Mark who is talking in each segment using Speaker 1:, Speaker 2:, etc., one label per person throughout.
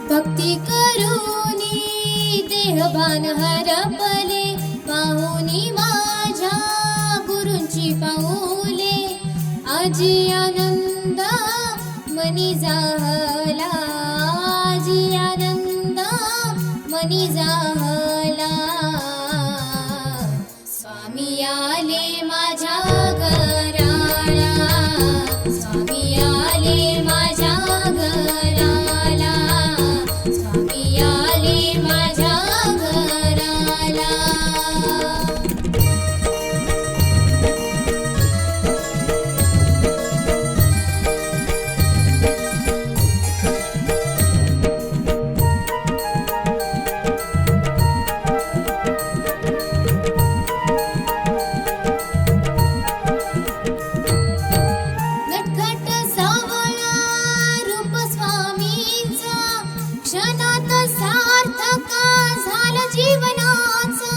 Speaker 1: भक्ती करूनी देहभान हरपले, पाहुनी माझ्या गुरूंची पाऊले. आजी आनंद मनी जाहला, आजी आनंद मनी जाहला. स्वामी आले माझ्या घराला, स्वामी आले माझ्या घराला, स्वामी आले माझ्या घराला. नटखट सावळा रूप स्वामींचा, क्षणात सार्थक झालं जीवनाचं.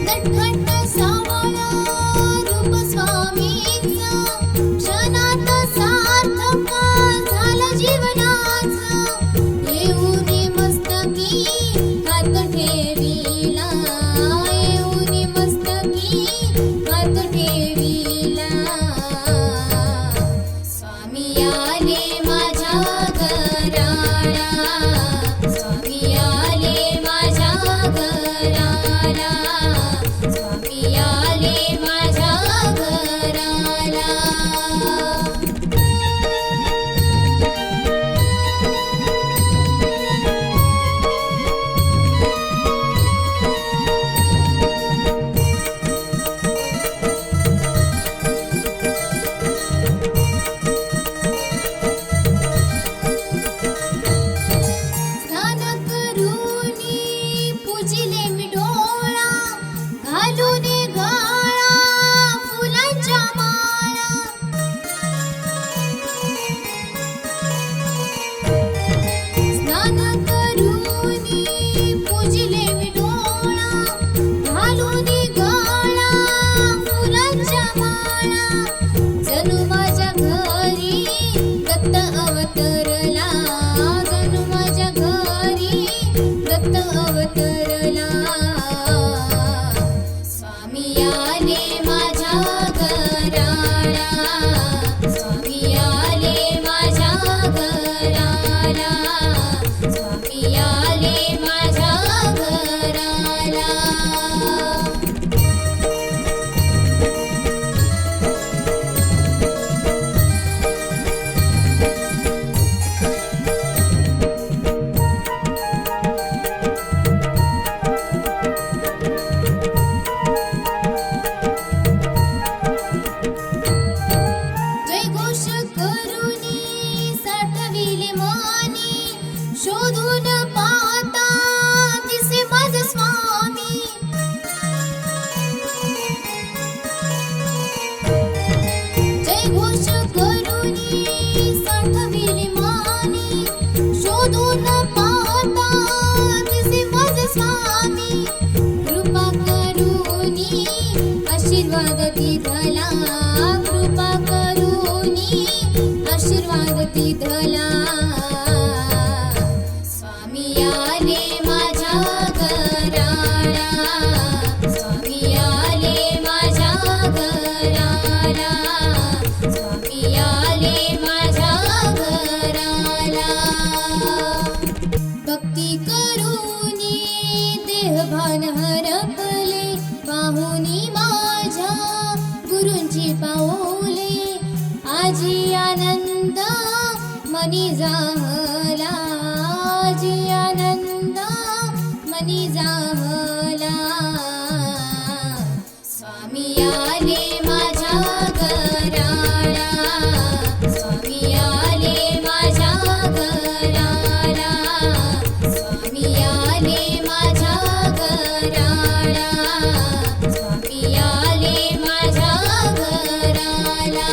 Speaker 1: नटखट सावळा रूप स्वामींचा, क्षणात सार्थक झालं जीवनाचं. येऊनी मस्तकी हात ठेविला, येऊनी मस्तकी हात ठेविला. स्वामी आले माझ्या घराला, स्वामी आले माझ्या घराला, स्वामी आले माझ्या घराला. स्नान करूनी पूजिले मी डोळा, घालून गळा फुलांच्या माळा. स्नान करूनी पूजिले मी डोळा, घालून गळा फुलांच्या माळा. जणू माझ्या घरी दत्त अवतरला, जणू माझ्या घरी दत्त अवतरला. स्वामी आले माझ्या घराला, स्वामी आले माझ्या घराला, स्वामी आले माझ्या घराला. जयघोष करूनी साठविले मानी, शोधून पाहता दिसे माझा स्वामी. जयघोष करूनी साठविले मानी, शोधून पाहता दिसे माझा स्वामी. कृपा करूनी आशीर्वाद दिधला, कृपा करूनी आशीर्वाद दिधला. स्वामी आले माझ्या घराला, स्वामी आले माझ्या घराला, स्वामी आले माझ्या घराला. भक्ती करूनी देहभान हरपले, पाहुनी माझ्या गुरूंची पाऊले. आजी आनंद मनी जाहला, आजी आनंद मनी जाहला. स्वामी आले माझ्या घराला, स्वामी आले माझ्या घराला, स्वामी आले माझ्या घराला, स्वामी आले माझ्या घराला.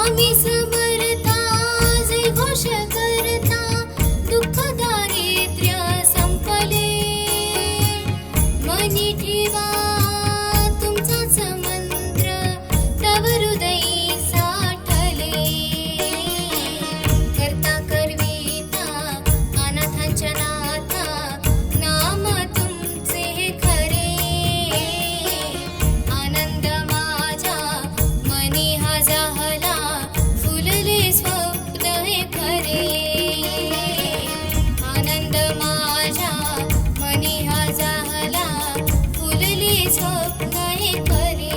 Speaker 1: स्वामी समर्था जय घोष करता दुःख दारिद्र्य संपले मनी ठेवा तुमचाच मंत्र तव हृदयी साठले करता करविता अनाथांच्या नाथा नाम तुमचे खरे आनंद माझ्या मनी हा जाहला फुलले स्वप्न हे खरे आनंद माझ्या मनी हा जाहला फुलले स्वप्न हे खरे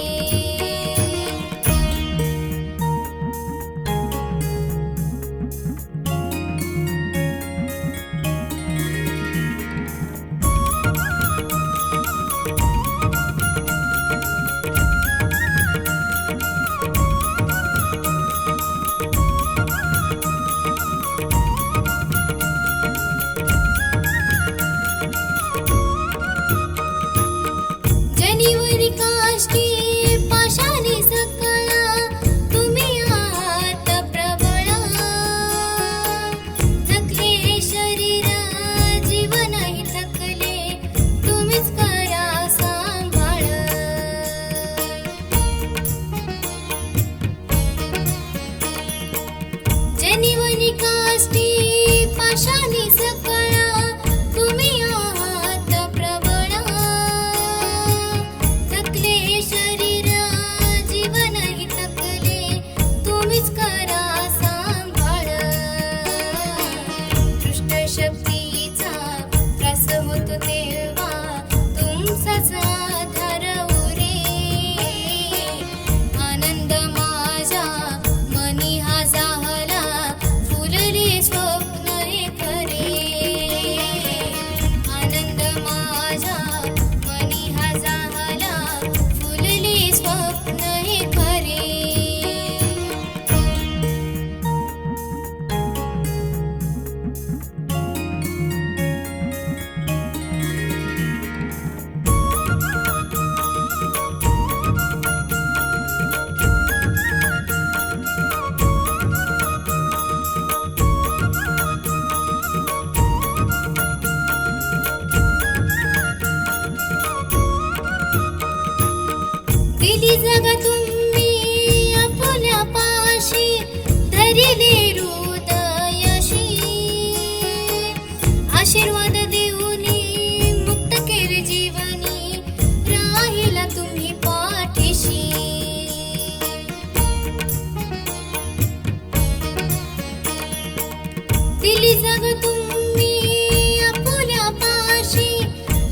Speaker 1: जनिवरी काष्टी पाशाने सकळा तुम्ही आहात प्रबळा थकले शरीर जीवनही थकले तुम्हीच करा सांभाळ जनिवरी काष्टी पाशाने सकळा तुम्ही आहात प्रबळा थकले शरीर जीवनही थकले तुम्हीच करा सांभाळ दृष्ट शक्तीचा त्रास होतो तेव्हा तुमचाच आधार उरे आनंद माझ्या मनी हा जाहला फुलले स्वप्न हे खरे आनंद माझ्या मनी हा जाहला फुलले स्वप्न हे खरे दिली जगा तुम्ही आपुल्या पाशी धरिले हृदयाशी आशीर्वाद देऊनी मुक्त केले जीवनी राहिला तुम्ही पाठीशी दिली जग तुम्ही आपुल्या पाशी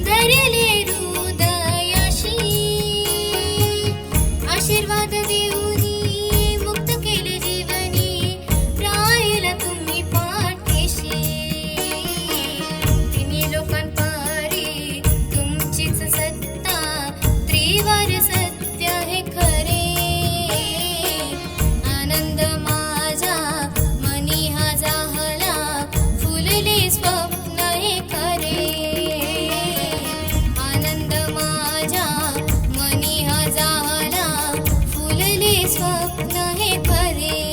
Speaker 1: धरिले हृदयाशी आशीर्वाद देऊनी मुक्त केले जीवनी राहिला तुम्ही पाठीशी तिन्ही लोकांपारी तुमचीच सत्ता त्रिवार सत्य हे खरे आनंद माझ्या मनी हा जाहला फुलले स्वप्न हे खरे आनंद माझ्या मनी हा जाहला फुलले स्वप्न हे खरे